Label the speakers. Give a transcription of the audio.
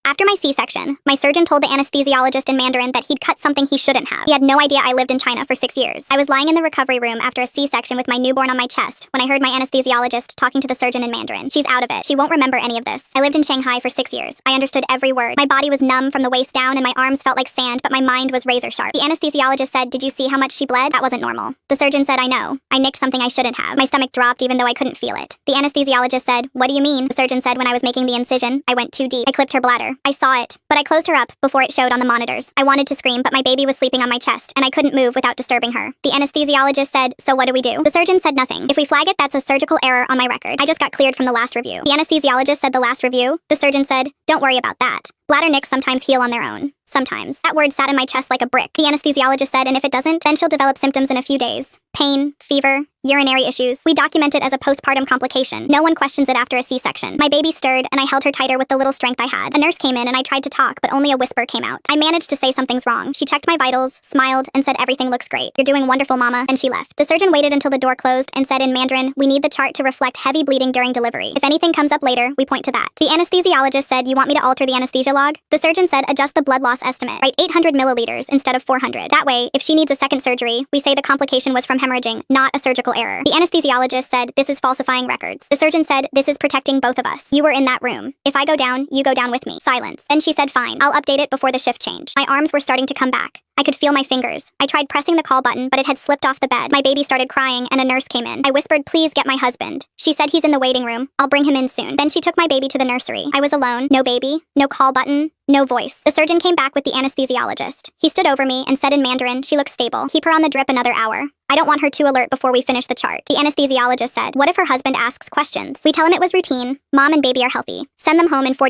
Speaker 1: After my C-section, my surgeon told the anesthesiologist in Mandarin that he'd cut something he shouldn't have. He had no idea I lived in China for 6 years. I was lying in the recovery room after a C-section with my newborn on my chest when I heard my anesthesiologist talking to the surgeon in Mandarin. She's out of it. She won't remember any of this. I lived in Shanghai for 6 years. I understood every word. My body was numb from the waist down and my arms felt like sand, but my mind was razor sharp. The anesthesiologist said, "Did you see how much she bled?" That wasn't normal. The surgeon said, "I know. I nicked something I shouldn't have." My stomach dropped even though I couldn't feel it. The anesthesiologist said, "What do you mean?" The surgeon said, "When I was making the incision, I went too deep. I clipped her bladder. I saw it, but I closed her up before it showed on the monitors. I wanted to scream, but my baby was sleeping on my chest, and I couldn't move without disturbing her." The anesthesiologist said, "So what do we do?" The surgeon said nothing. "If we flag it, that's a surgical error on my record. I just got cleared from the last review." The anesthesiologist said, "The last review?" The surgeon said, "Don't worry about that. Bladder nicks sometimes heal on their own. Sometimes." That word sat in my chest like a brick. The anesthesiologist said, "And if it doesn't, then she'll develop symptoms in a few days. Pain, fever, urinary issues. We document it as a postpartum complication. No one questions it after a C-section." My baby stirred, and I held her tighter with the little strength I had. A nurse came in, and I tried to talk, but only a whisper came out. I managed to say something's wrong. She checked my vitals, smiled, and said, "Everything looks great. You're doing wonderful, Mama," and she left. The surgeon waited until the door closed and said in Mandarin, "We need the chart to reflect heavy bleeding during delivery. If anything comes up later, we point to that." The anesthesiologist said, "You want me to alter the anesthesia log?" The surgeon said, "Adjust the blood loss estimate. Write 800 milliliters instead of 400. That way, if she needs a second surgery, we say the complication was from hemorrhaging, not a surgical error." The anesthesiologist said, "This is falsifying records." The surgeon said, "This is protecting both of us. You were in that room. If I go down, you go down with me." Silence. Then she said, "Fine. I'll update it before the shift change." My arms were starting to come back. I could feel my fingers. I tried pressing the call button, but it had slipped off the bed. My baby started crying, and a nurse came in. I whispered, "Please get my husband." She said, "He's in the waiting room. I'll bring him in soon." Then she took my baby to the nursery. I was alone. No baby, no call button, no voice. The surgeon came back with the anesthesiologist. He stood over me and said in Mandarin, "She looks stable. Keep her on the drip another hour. I don't want her too alert before we finish the chart." The anesthesiologist said, "What if her husband asks questions?" We tell him it was routine. Mom and baby are healthy. Send them home in 40